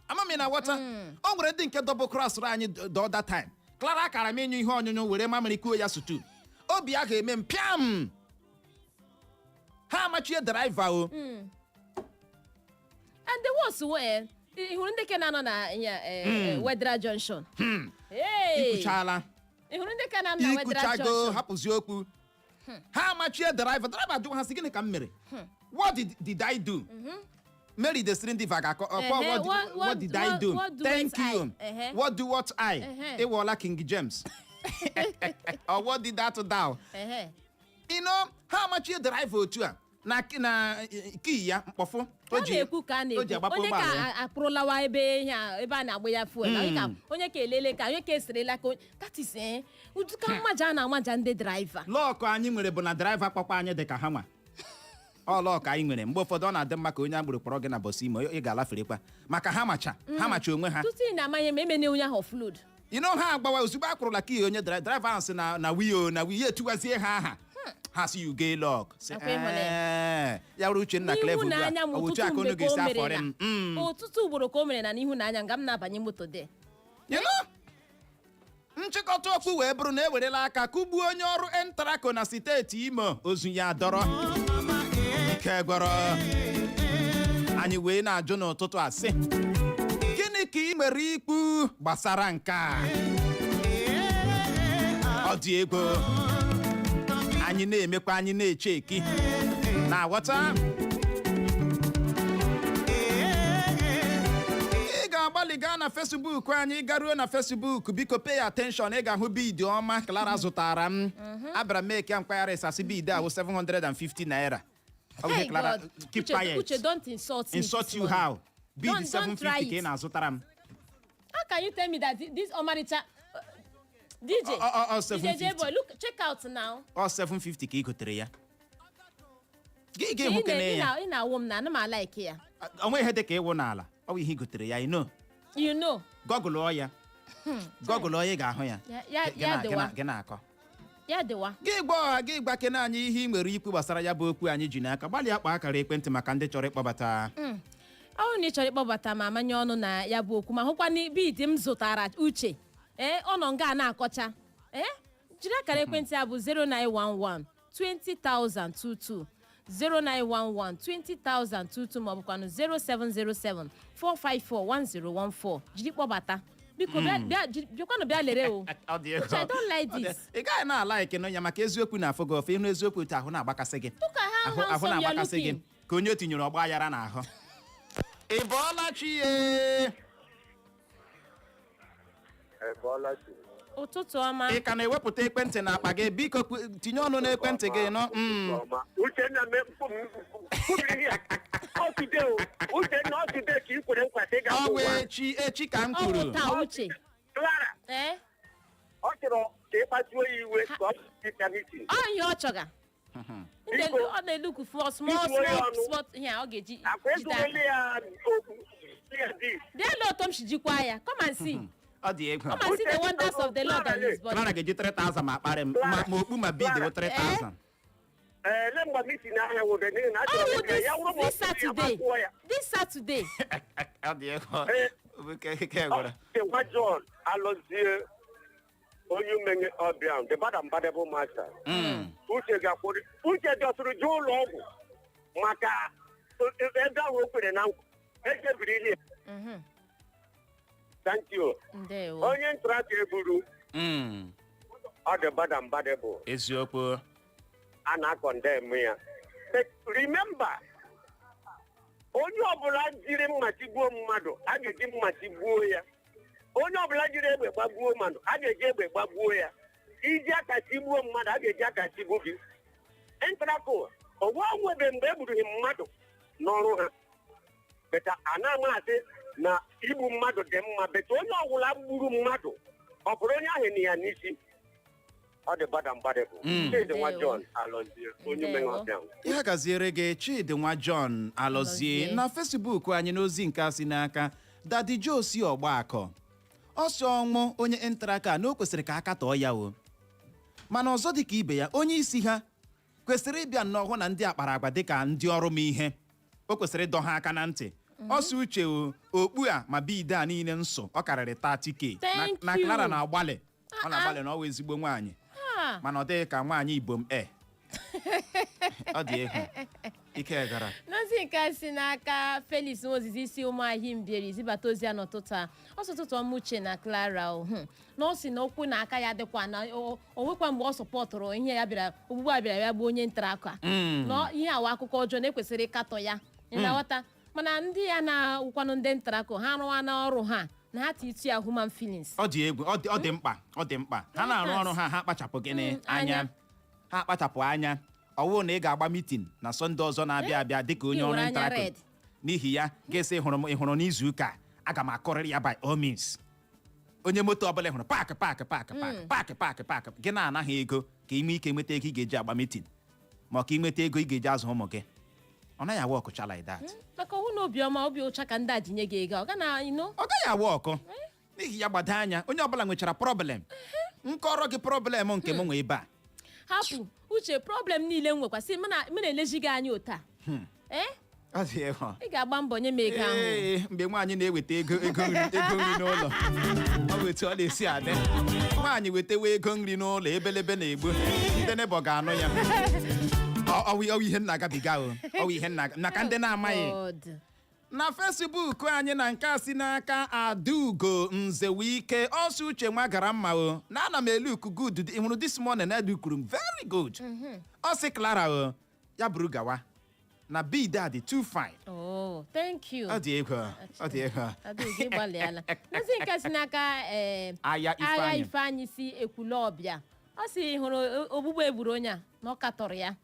amami na wọta o nwere ndị nke double cross anyị the other time Clara akara m ịnyụ ihe ọnyụnyụ were mamịrị kuo ya sutu obi a ga-eme m pịam ha amachie driver o and the worst way ihuru ndị ke na-anọ na Wedra Junction ikwuchala ihuru ndị ke na-anọ na Wedra Junction ikwuchago hapụzi okwu ha amachie driver jụọ ha sị gịnị ka m mere what did I do Mary the String Diva what did I do? Thank you. What do what I? Ewola King James. Or what did that thou? You know, how much you drive to na key ya mkpofu na-ekwu ka na-ekwu onye ka akpụrụlawa ebe a na-agba ya fuel onye ka elele ka onye ka esirela ka that is uduka mmaja na-amaja ndị driver lọkụ anyị nwere bụ na driver kpọkwa anyị dị ka ha nwa ọlọ ka anyị nwere mgbe ụfọdụ ọ na-adị mma ka onye agbụrụ kpọrọ gị na bọs Imo ị ga-alaferekwa maka ha macha onwe ha tutu ị na-amanye ma emene onye ahụ flood ha agbawa ozugbo akpụrụla ka onye driver ahụ si na wiyo etuwazie ha aha ha si you gay log ya wuru Uchenna Clever ọwụchi aka onu ga-esi afọrị m ụtụtụ ugboro ka o mere na n'ihu n'anya nga m na-abanye moto de nchịkọta okwu wee bụrụ na ewerela aka kụgbuo onye ọrụ NTRACO na steeti Imo ozu ya dọrọ ike gwọrọ anyị wee na-ajụ n'ụtụtụ asị gịnị ka ị nwere ikwu gbasara nke a ọ dị ego anyị na-emekwa anyị na-eche eki na-aghọta ị ga-agbalị gaa na Facebook anyị garuo na Facebook biko pay attention ị ga-ahụ bid ọma Clara zụtara m abịara m eke mkpagharị asị bid ahụ 750 naira. Okay, Clara, keep quiet. Uche, don't insult me. Insult you how? Bid 750 ka ị na-azụtara m. How can you tell me that this Omaricha DJ? DJ boy, look, check out now. 750 ka ị gotere ya. Gị hụ kene ya. Ị na-awụ m na ana m like ya. Onwe ihe dị ka ịwụ n'ala. Ọ bụ ihe ị gotere ya, you know. Google ọ ya. Google ọ ya ga-ahụ ya. Gị na-akọ. Ya dịwa. Gị gba kene anyị ihe ị nwere ikwu gbasara ya bụ okwu anyị ji n'aka gbalịa akpa akara ekwentị maka ndị chọrọ ịkpọbata. Ọ na ị chọrọ ịkpọbata ma amanye ọnụ na ya bụ okwu ma hụkwa bid m zụtara Uche ọ nọ nga na-akọcha jiri akara ekwentị ya bụ 0911 20,022 0911 20,022 ma ọ bụkwanụ 0707 454 1014 jiri kpọbata biko bịakwanụ bịa lere o. I don't like this. Ị gaghị na-ala eke n'ọnya maka eziokwu na-afụ gị ofe ịhụ eziokwu otu ahụ na-agbakasị gị ahụ na-agbakasị gị ka onye o tinyere ọgba aghara n'ahụ. Ị bọọla chi ye? Ụtụtụ ọma. Ị ka na-ewepụta ekwentị n'akpa gị biko tinye ọnụ n'ekwentị gị nọ. Uchenna ka ị kwere nkwa sị ga ọ wee echi ka m kwuru. Clara ọ chọrọ ka ị kpasuo ya iwe ka ọ meeting. Ọ ihe ọ chọga. Ọ na-eluku for small spot here ọ ga-eji. Dee otu m jikwa ya. Come and see. Ọ dị egwu. Come and see the wonders of the Lord and his body. Clara ga-eji 3,000 ma akparị m ma okpu ma bid 3,000. This Saturday. Ọ dị egwu. nwa John alụzie onye umenye ọbịa the bad and badable master uche gakwuru uche dọtụrụ je ụlọ ọgwụ maka ebe ahụ o kwere na nkwa echebiri ihe thank you onye ntraka eburu ọ dị bad and badable eziokwu a na-akọndem ya but remember onye ọbụla jiri mma tigbuo mmadụ a ga-eji mma tigbuo ya onye ọbụla jiri egbe gbagbuo mmadụ a ga-eji egbe gbagbuo ya iji aka tigbuo mmadụ a ga-eji aka tigbuo gị ENTRACO ọgwa nwebe mgbe egburughị mmadụ n'ọrụ ha beta a na-amasị na igbu mmadụ dị mma beta onye ọbụla gburu mmadụ ọ bụrụ onye ahụ na ya n'isi ọ dị bada mbada bụ Chidi nwa John Alọzie onye umenye ọbịa ihe gaziere gị Chidi nwa John Alọzie na Facebook anyị n'ozi nke a si n'aka Daddy Josi Ọgbakọ ọsọ ọnwụ onye ENTRACO na o kwesịrị ka aka tọọ ya o mana ọzọ dịka ibe ya onye isi ha kwesịrị ịbịa nnọọ na ndị akpara agwa dịka ndị ọrụ m ihe o kwesịrị ịdọ ha aka na ntị ọsọ uche okpu a ma bide a niile nso ọ karịrị 30K na Clara na-agbalị ọ na-agbalị na ọ wụ ezigbo nwaanyị mana ọ dịghị ka nwaanyị Igbo m ọ dị egwu ike gara n'ozi nke si n'aka Felix Nwozizi isi ụmụahịa Mbieri zibata ozi ya n'ụtụtụ a ọsụtụtụ ọmụche na Clara na ọ sị na okwu na aka ya dịkwa na o nwekwa mgbe ọ sọpọtụrụ ihe ya bịara ogbugbu a bịara ya bụ onye NTRACO na ihe awa akụkọ ọjọọ na-ekwesịrị ịkatọ ya ịghọta mana ndị ya na-awụkwanụ ndị NTRACO ha arụwa n'ọrụ ha na ha titi ya human feelings ọ dị egwu ọ dị mkpa ha na-arụ ọrụ ha kpachapụ gịnị anya ha kpachapụ anya ọwụ na ị ga-agba mitin na Sọnde ọzọ na-abịa abịa dịka onye ọrụ NTRACO n'ihi ya ga-esi ịhụrụ n'izu ụka aga m akọrịrị ya by all means onye moto ọbụla ịhụrụ paakị gị na-anaghị ego ka ime ike nweta ego ị ga-eji agba mitin ma ka ị nweta ego ị ga-eji azụ ụmụ gị ọ naghị awa ọkụcha like that maka ọhụ na obiọma obi ụcha ka ndị a jinye gị ego ọ gaghị awa ọkụ n'ihi ya gbado anya onye ọbụla nwechara problem nkọrọ gị problem nke m nwe ebe a hapụ uche problem niile m nwekwasị m na-eleji gị anya ụta ị ga-agba mbọ nye m ego ahụ mgbe nwaanyị na-eweta ego nri n'ụlọ ọ wetu ọ na-esi adị nwaanyị wetewa ego nri n'ụlọ ebelebe na-egbu ndị nebọ ga-anụ ya ọwụ ihe nna agabiga ọwụ ihe nna maka ndị na-amaghị na Facebook anyị na nke a si n'aka Adugo Nzewike ọsọ uche nwa gara mma na ana m elu good ịhụrụ this morning na kwuru m very good ọ sị Clara ya buru gawa na bid a dị too fine thank you ọ dị egwu ozi nke si n'aka Agha Ifeanyị si Ekwulọbịa ọ sị hụrụ ogbugbu egburu onye a na ọ katọrọ ya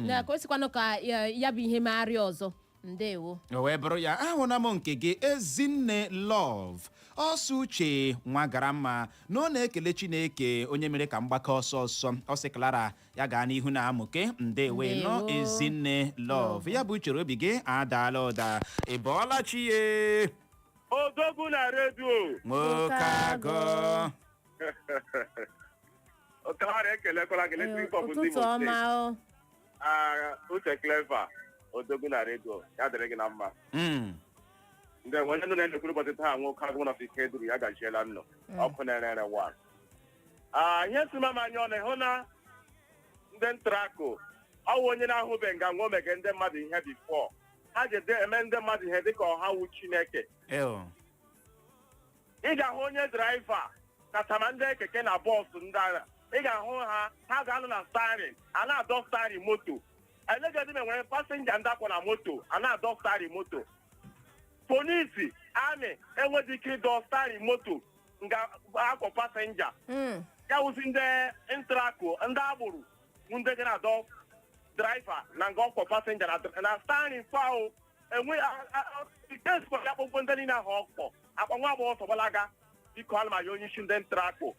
na ka o sikwanụ ka ya bụ ihe megharịa ọzọ ndewo o wee bụrụ ya ahụna m nke gị Ezinne Love ọsọ uche nwa gara mma na ọ na-ekele Chineke onye mere ka mgbakọ ọsọ ọ sị Clara ya gaa n'ihu na amụke ndewe nọ Ezinne Love ya bụ uchere obi gị adaala ụda ị bọọla chi ye odogwu na redio nwoke agụ ọkara ekelekwala gị ụtụtụ ọma uche Clever odogwu na redio ya dịrị gị na mma ndị onye nọ na-enekwuru ụbọchị taa nwoke agụ na ike duru ya gajiela nnụ ọkụ na-ere wan ihe si mama anya ọ na-ehụ na ndị NTRACO ọwụ onye na-ahụbeghị nga nwa omege ndị mmadụ ihe bifọ ha ji eme ndị mmadụ ihe dịka ọha wu Chineke ị ga-ahụ onye draiva katama ndị keke na bọọsụ ndị agha ị ga-ahụ ha ga-anọ na starin a na-adọ starin moto elegedi m nwere pasenja ndị akwa na moto a na-adọ starin moto polisi amị enweghị ike ịdọ starin moto nga akwọ pasenja ya wụzi ndị NTRACO ndị agbụrụ ndị ga na-adọ draiva na nga ọkwọ pasenja na starin fao enwe ikesịkwa ya kpọkpọ ndị niile ahụ ọkpọ akpa nwa agbọghọ sọgbalaga biko ana m ya onye isi ndị NTRACO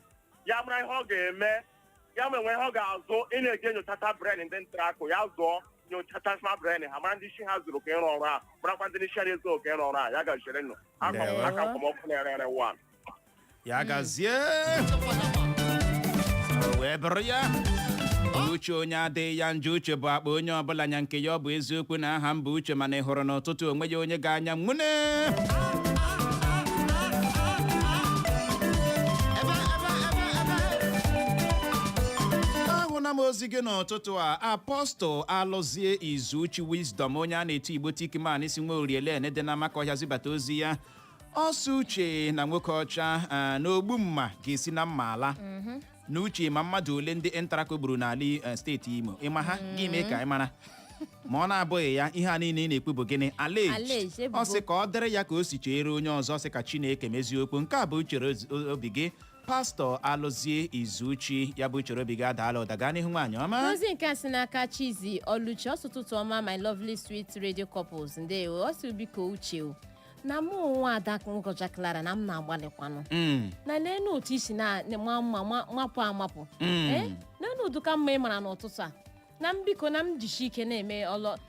ya mara ihe ọ ga-eme ya ma enwe ihe ọ ga-azụ ị na-eje nyochata bren ndị NTRACO ya zụọ nyochata sma bren ha mara ndị isi ha zụrụ ka ịrụ ọrụ a marakwa ndị isi ha ezo ka ịrụ ọrụ a ya gazire nụ aka mkpọmọkụ na-ere wan ya gazie wee bụrụ ya uche onye adịghị ya njọ uche bụ akpa onye ọbụla nya nke ya ọ bụ eziokwu na aha m bụ Uche mana ị hụrụ n'ụtụtụ onwe ya onye ga-anya nwune ahụna m ozi gị n'ụtụtụ a apọstụl alụzie Izuchi Wisdom onye a na-eti Igbo Tikman isi nwa orielen dị na Amakọhịa zibata ozi ya ọsọ uche na nwoke ọcha na ogbu mma ga-esi na mma ala na uche ma mmadụ ole ndị ENTRACO gburu n'ala steeti Imo ịma ha gị mee ka ị mara ma ọ na-abụghị ya ihe a niile ị na-ekwu bụ gịnị allege ọ sị ka ọ dịrị ya ka o si chere onye ọzọ sị ka Chineke mezie okwu nke a bụ uchere obi gị pastọ alụzie Izuchi ya bụ uchere obi gị adaala ụda gaa n'ihu nwaanyị ọma ozi nke a si n'aka Chizi Oluchi ọsụtụtụ ọma my lovely sweet radio couples ndewo ọ sị biko uche na mụ onwe ada nkọcha Clara na m na-agbalịkwanụ na n'enu otu isi na mapụ amapụ n'enu ụdụka mma ị mara n'ụtụtụ a na m biko na m jishi ike na-eme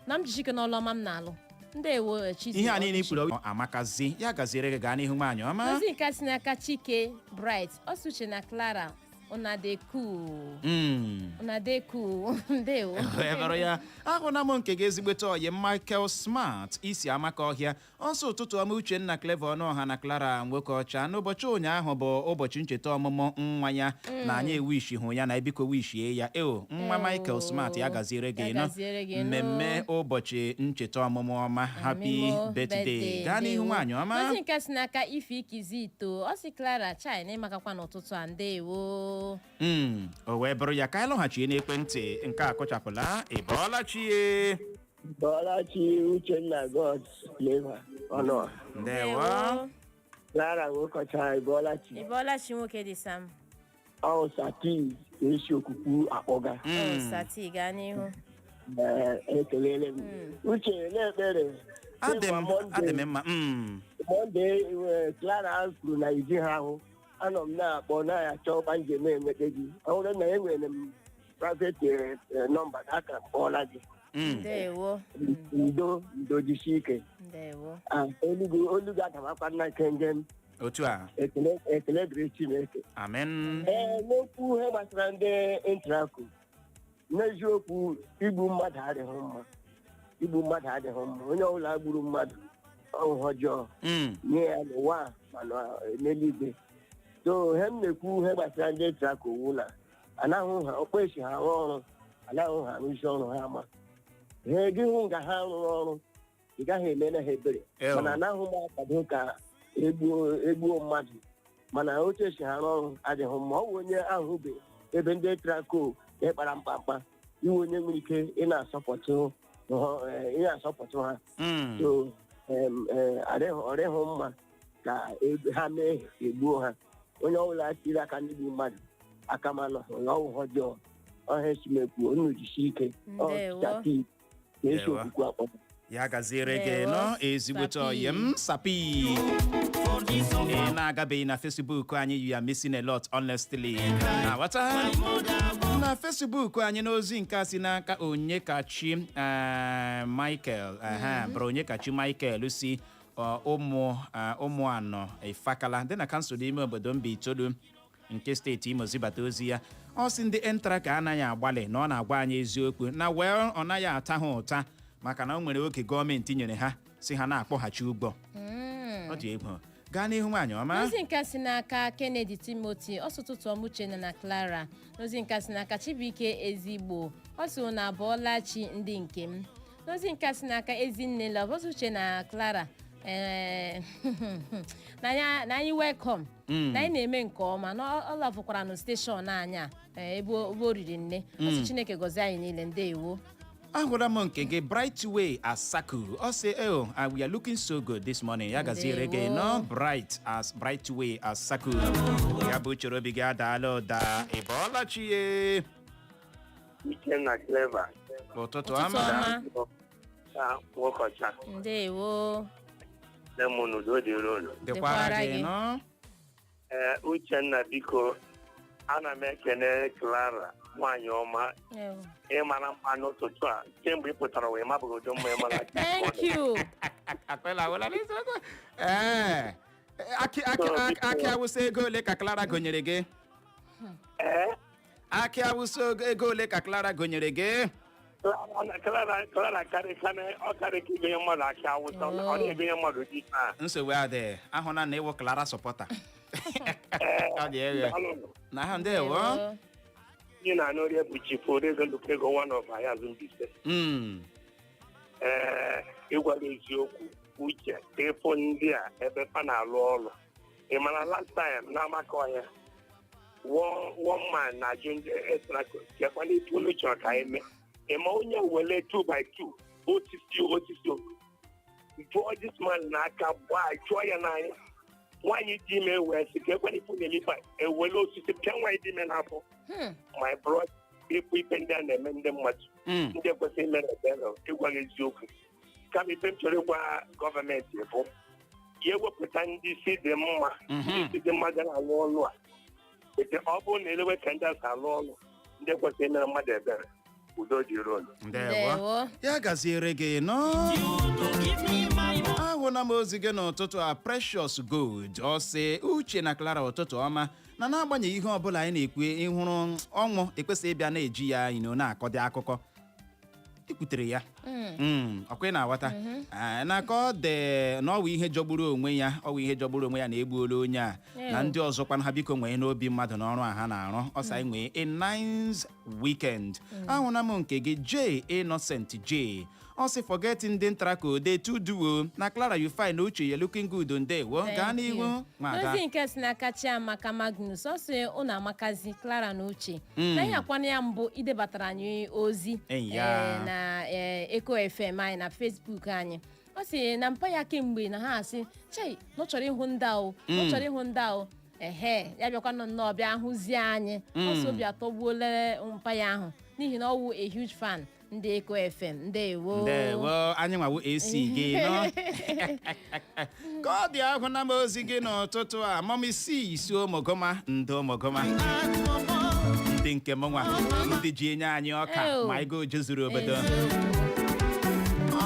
na m jishi ike n'ọlụ ọma m na-alụ ndewo Chizi ihe a niile ikwuru amakazi ya gaziere gị gaa n'ihu nwaanyị ọma ozi nke si n'aka Chike Bright ọsụche na Clara unadeku ndewo ebere ya ahụna m nke gị ezigbote oyi Michael Smart isi Amakọhịa ọsọ ụtụtụ ọma Uchenna Clever Ọnụọha na Clara nwoke ọcha n'ụbọchị ụnyaahụ bụ ụbọchị ncheta ọmụmụ nwa ya na anyị ewishi hụ ya na ebiko wishie ya nwa Michael Smart ya gaziere gị mmemme ụbọchị ncheta ọmụmụ ọma happy birthday gaa n'ihu nwaanyị ọma ozi nke si n'aka Ife Ikizito ọ sị Clara chai na ịmakakwa n'ụtụtụ a ndewo o wee bụrụ ya ka anyị lọghachie n'ekwentị nke a kụchapụla ịbọọlachi Uchenna God Clever Ọnụọha ndewo Clara nwokocha ịbọọlachi nwoke dị Sam ọ Sati esi okwukwu akpọga Sati gaa n'ihu ekelele m uche na-ekpere adị m mma Monde Clara kwuru na iji ha ahụ anọ m na-akpọ na-achọ ọba njem enweta gị ọ bụrụ na enwere m private nọmba aka kpọọla gị ndewo ndo jisi ike ndewo olu gị adamakwa na nke m otu a ekele dịrị Chineke amen n'okwu ihe gbasara ndị ENTRACO n'eziokwu igbu mmadụ adịghị mma onye ọbụla gburu mmadụ ọhụhụ ọjọọ nye ya n'ụwa mana n'eluigwe so ihe m na-ekwu ihe gbasara ndị ENTRACO wu na anaghị ha okpechi ha arụ ọrụ anaghị ha arụzi ọrụ ha ama ha gị hụ nga ha rụrụ ọrụ ị gaghị eme na ha ebere mana anaghị m akwado ka egbuo mmadụ mana otu esi ha arụ ọrụ adịghị mma ọ bụ onye ahụbe ebe ndị ENTRACO ịkpara mkpamkpa iwe onye nwere ike ị na-asọpụtụ ha so ọrịghị mma ka ha mee egbuo ha onye ọbụla tiri aka n'igbu mmadụ aka manụ ọwụ ọjọọ ọha esimekwu onu jisi ike na-esi okwukwu akpọ ya gaziere gị nọ ezigbote oyi m Sapi ị na-agabeghị na Facebook anyị you are missing a lot honestly na-aghọta na Facebook anyị n'ozi nke a si n'aka Onyekachi Michael bụrụ Onyekachi Michael si ụmụ anọ Ifakala dị na kansụl ime obodo Mbaitolu nke steeti Imo zibata ozi ya ọ sị ndị ENTRACO anaghị agbalị na ọ na-agwa anyị eziokwu na wee ọ naghị ata ha ụta maka na o nwere oge gọọmenti nyere ha si ha na-akpọghachi ụgbọ ọ dị egwu gaa n'ihu nwaanyị ọma ozi nke si n'aka Kennedy Timothy ọsụtụtụ ọmụchena na Clara n'ozi nke si n'aka Chibuike Ezigbo ọ sị na abọọlachi ndị nke m n'ozi nke si n'aka Ezinne Lọbọsuche na Clara na anyị welcome na anyị na-eme nke ọma na ọ lọfụkwara na steshọn anya ebe o riri nne ọsị Chineke gọzie anyị niile ndewo ahụla m nke gị Brightway Asaku ọ sị we are looking so good this morning ya gaziere gị nọ Brightway Asaku ya bụ uchere obi gị adaala ụda ịbọọlachie Uchenna Clever ụtụtụ ọma nwokocha ndewo lemon udo dịrị unu dịkwara gị nọ Uchenna biko ana m ekene Clara nwaanyị ọma ịmara mma n'ụtụtụ a kemgbe ị pụtara wee mabụgodo mma ịmara thank you akị awụsa ego ole ka Clara gonyere gị akị awụsa ego ole ka Clara gonyere gị Clara karịka ibenye mmadụ akị awụsa ọ na-ebenye mmadụ dị nsogbu adịghị ahụna na ịwụ Clara sọpọta ọ dị eghe na ha ndewo Ihe na-anụ rie bụ chifu Oreze Lukego one of anyị Azụmbise. Ịgwa gị eziokwu uche ịfụ ndị a ebe fa na-alụ ọrụ. Ị mara last time n'amaka ọhịa one man na-ajụ ndị ENTRACO kekwana ife unu chọrọ ka anyị mee. Ị ma onye wele 2 by 2 osisi jụọ this man n'aka gbaa jụọ ya n'anya. Nwaanyị dị ime wee sị ka ekwana ife na-emepa ewele osisi pịa nwaanyị dị ime n'afọ. My brother ịkpụ ife ndị a na-eme ndị mmadụ ndị ekwesịghị ime na ebere ịgwa gị eziokwu. Kama ife m chọrọ ịgwa gọọmenti bụ ya ewepụta ndị isi dị mma ga na-alụ ọrụ a. Ete ọ bụrụ na elewe ka ndị asị alụ ọrụ ndị ekwesịghị imere mmadụ ebere udo dị rolu. Ndewo. Ya gaziere gị ahụla m ozi gị n'ụtụtụ a Precious Gold ọ sị Uche na Clara ụtụtụ ọma na n'agbanyeghị ihe ọbụla anyị na-ekwu ịhụrụ ọnwụ ekwesịghị ịbịa na-eji ya na-akọdị akụkọ ikwutere ya ọkwa na-aghọta na ka ọ dị na ọwụ ihe jọgburu onwe ya na-egbuola onye a na ndị ọzọkwa ha biko nwee n'obi mmadụ n'ọrụ a ha na-arụ ọsa anyị nwee a nice weekend. ahụla m nke gị J Innocent J ọ sị forget ndị NTRACO dey too duo na Clara you fine na Uche you looking good ndewo gaa n'ihu ozi nke si n'aka Chiamaka Magnus ọ sị unu amakazi Clara na Uche na ihe akwana ya mbụ idebatara anyị ozi na Eko FM anyị na Facebook anyị ọ sị na mpa ya kemgbe na ha asị chei na ọ chọrọ ịhụ ndị ahụ ya bịakwa nnọọ bịa hụzie anyị ọsọ obi atọgbuola mpa ya ahụ n'ihi na ọ wụ a huge fan ndị Eko FM ndewo anyị nwawo AC gị nọ ka ọ dị ahụ na m ozi gị n'ụtụtụ a mamisi isi omogoma ndị omogoma ndị nke m nwa ndị ji enye anyị ọka ma ego jezuru obodo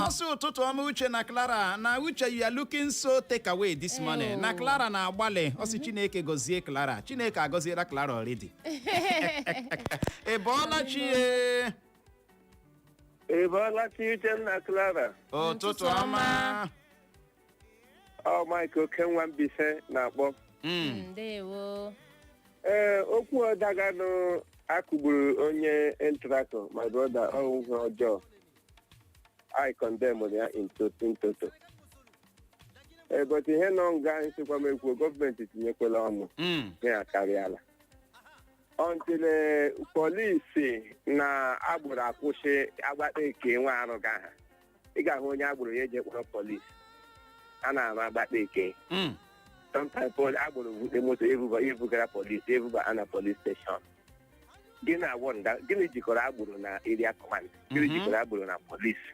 ọsị ụtụtụ ọma Uche na Clara na Uche you are looking so take away this morning na Clara na-agbalị ọsị Chineke gọzie Clara Chineke agọziela Clara already ị bọọla chi Ị bọọla chi Uche na Clara ụtụtụ ọma Mike Okenwa Mbise na-akpọ ndewo okwu ọdaganụ akugburu onye ENTRACO my brother ọhụhụ ọjọọ I condemn ya in toto but ihe nọ nga nsikwa m ekwu gọọmenti tinyekwala ọnụ ya karịala until polisi na agbụrụ akwụsị agbata eke nwe arụ ga ha ị ga-ahụ onye agbụrụ ya eje kpọrọ polisi a na-arụ agbata eke sometimes agbụrụ bute moto ebugara polisi ebuba na police station gịnị jikọrọ agbụrụ na area command gịnị jikọrọ agbụrụ na polisi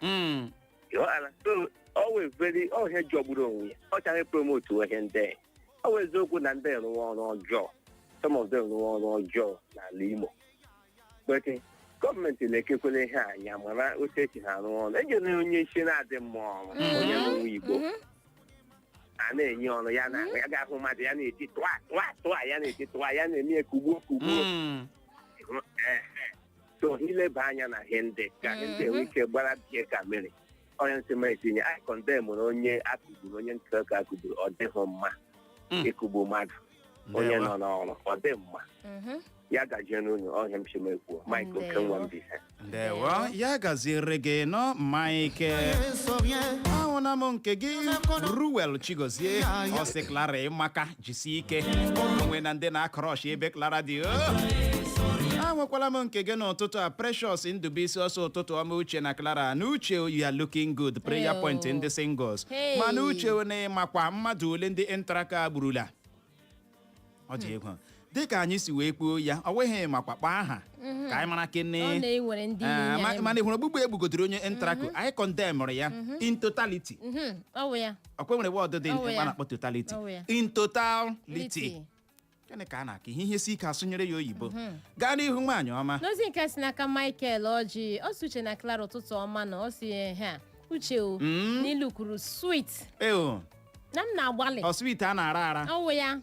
so always ihe jọgburu onwe ya ọ chọrọ promote ihe ndị ọ eziokwu na ndị rụwa ọrụ ọjọọ some of them rụwa ọrụ ọjọọ n'ala Imo but gọọmenti na-ekekwele ihe anya mara otu echi ha arụ ọrụ enyere onye isi na-adị mma onye nwe Igbo a na-enye ọrụ ya na ya ga-ahụ mmadụ ya na-eti tụa ya na-eti tụa ya na-eme kugbu so ileba anya na ihe ndị ka ndị enwe ike gbara bie ka mere onye nsị etinye I condemn na onye akụgburu onye NTRACO akụgburu ọ dịghị mma ịkụgbu mmadụ onye nọ n'ọrụ ọ dị mma ya gazie n'ụlọ ọhịa mshimekwu Mike Okenwa Mbise ndewo ya gaziere gị nọ Mike ahụna m nke gị Ruel Chigozie ọ sị Clara ịmaka jisi ike onwe na ndị na-akọrọshi ebe Clara dị ahụkwala m nke gị n'ụtụtụ a Precious Ndụbụisi ọsọ ụtụtụ ọma Uche na Clara na Uche you are looking good prayer point ndị singles mana Uche na ịmakwa mmadụ ole ndị NTRACO agburula ọ dị egwu dịka anyị si wee kwuo ya ọ nweghị makwa kpaa aha ka anyị mara kene mana ịhụrụ ogbugbu egbugodoro onye NTRACO anyị condemnụrụ ya in totality ọkwe nwere wọdụ dị a na-akpọ totality in totality gịnị ka a na-aka ihe si ike asụnyere ya oyibo gaa n'ihu nwaanyị ọma n'ozi nke si n'aka Michael Ọjị ọ sị Uche na Clara ụtụtụ ọma na ọ sị Uche n'ilu kwuru sweet na m na-agbalị sweet a na-ara ara ọwụ ya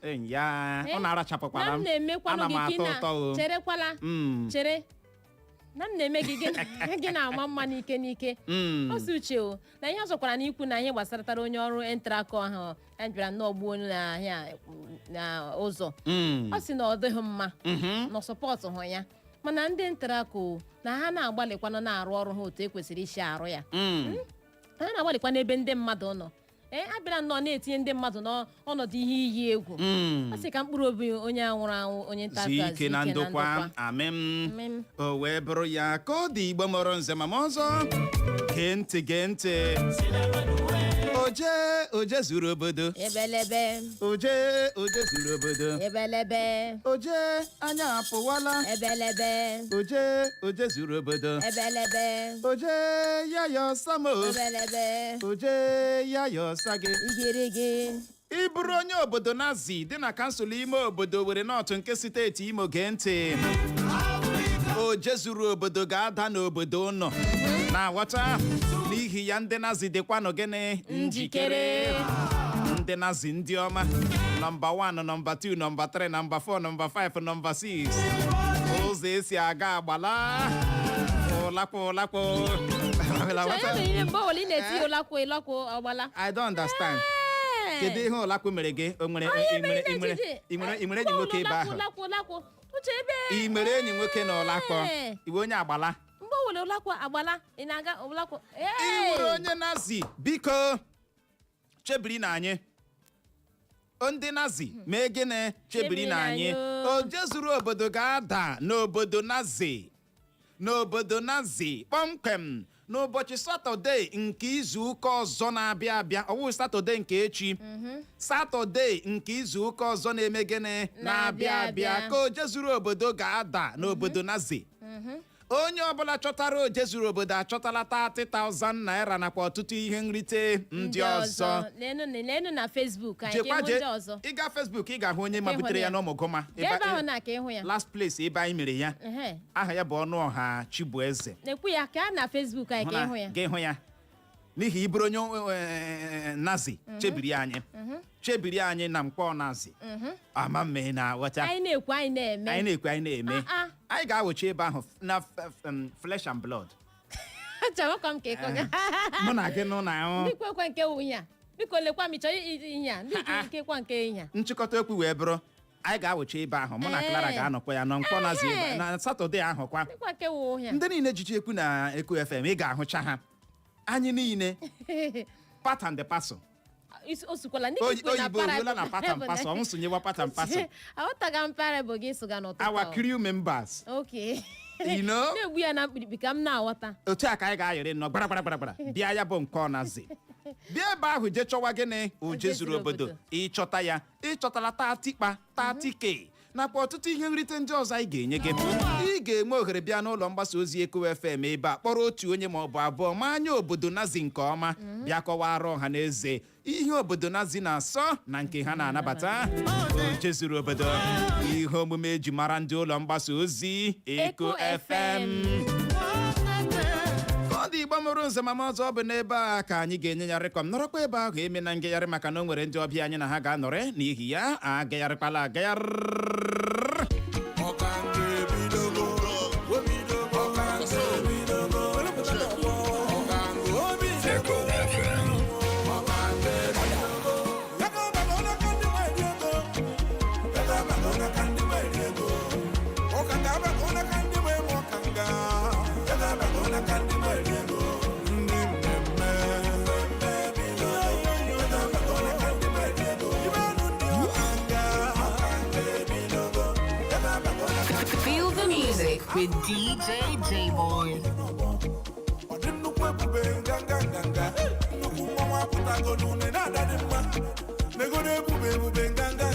ọ na-arachapụkwara m na-emekwanụ gị cherekwala chere na m na-eme gị na-ama mma n'ike n'ike ọ sị Uche na ihe ọ zọkwara n'ikwu na ihe gbasara onye ọrụ ENTRACO ahụ ya bịara n'ọgbuo na ụzọ ọ sị na ọ dịghị mma na sọpọtụ hụ ya mana ndị NTRACO na ha na-agbalịkwana na-arụ ọrụ ha otu ekwesịrị isi arụ ya ha na-agbalịkwa n'ebe ndị mmadụ nọ abịara nnọọ na-etinye ndị mmadụ n'ọnọdụ ihe iyi egwu a sị ka mkpụrụ obi onye nwụrụ anwụ onye nta aka ike na ndokwa amem o wee bụrụ ya ka ọ dị Igbo mụrụ nze ma ọzọ gee ntị oje zuru obodo ebelebe oje zuru obodo ebelebe oje anya apụwala ebelebe oje zuru obodo ebelebe oje yayo samo ebelebe oje yayo sage igirigi ịbụrụ onye obodo Nazi dị na kansụl ime obodo were n'otu nke steeti Imo gee ntị oje zuru obodo ga-ada n'obodo ụnọ na-aghọta n'ihi ya ndị Nazi dịkwanụ gịnị njikere ndị Nazi ndị ọma nọmba 1 nọmba 2 nọmba 3 nọmba 4 nọmba 5 nọmba 6 ụzọ esi aga agbala ụlakwa I don't understand. Kedu ihe ụlakwa mere gị? Ị nwere enyi nwoke ebe ahụ? Ị nwere enyi nwoke na ụlakwa? Iwe onye agbala? Ị nwere onye Nazi biko chebiri na anyị ndị Nazi mee gịnị chebiri na anyị oje zuru obodo ga-ada n'obodo Nazi kpọmkwem n'ụbọchị Satọde nke izu ụka ọzọ na-abịa abịa ọwụ Satọde nke echi Satọde nke izu ụka ọzọ na-eme gịnị na-abịa abịa ka oje zuru obodo ga-ada n'obodo Nazi onye ọbụla chọtara oje zuru obodo achọtala 30,000 naira nakwa ọtụtụ ihe nrite ndị ọzọ leenụ na Facebook ịga Facebook ị ga-ahụ onye mabutere ya n'Ọmụgụma last place ebe anyị mere ya aha ya bụ Ọnụọha Chibueze ga ịhụ ya n'ihi iburu onye Nazi chebiri anyị na mkpọ Nazi ama mme na ghọta anyị na-ekwu anyị na-eme anyị ga-awụcha ebe ahụ na flesh and blood mụ na gị nụ na ahụ biko lekwa m chọrọ ihe ndịkekwa nke ihe nchịkọta okwu wee bụrụ anyị ga-awụcha ebe ahụ mụ na Clara ga-anọkwa ya nọ mkpọ Nazi na Satọde ahụ kwa ndị niile jichi ekwu na Eku FM ị ga-ahụcha ha anyị niile part and parcel oyibo ruola na part and parcel ọnwụ sonyewa part and parcel aghọtaga mpara bụ gị soga n'ụtụtụ our crew members na-egbu ya na mkpirikpi ka m na-aghọta otu a ka anyị ga-ayọrị nnọọ gbara bịa ya bụ nke Nazi bịa ebe ahụ je chọwa gịnị oje zuru obodo ịchọta ya ịchọtala 30K nakwa ọtụtụ ihe nrite ndị ọzọ anyị ga-enye gị ị ga-enwe ohere bịa n'ụlọ mgbasa ozi Eku FM ebe a kpọrọ otu onye ma ọ bụ abụọ ma anya obodo Nazi nke ọma bịa kọwara ọha na eze ihe obodo Nazi na-asọ na nke ha na-anabata oje zuru obodo ihe omume eji mara ndị ụlọ mgbasa ozi Eku FM ọ dị Igbo mụrụ nze ma ọzọ ọ bụ n'ebe a ka anyị ga-enye ya rịkọm nọrọkwa ebe ahụ eme na ngagharị maka na o nwere ndị ọbịa anyị na ha ga-anọrị n'ihi ya agagharịkwala agagharị with DJ J-Boy. Nnukwu nwa apụtago n'une na-ada dị mma. Nego na-ebube nganga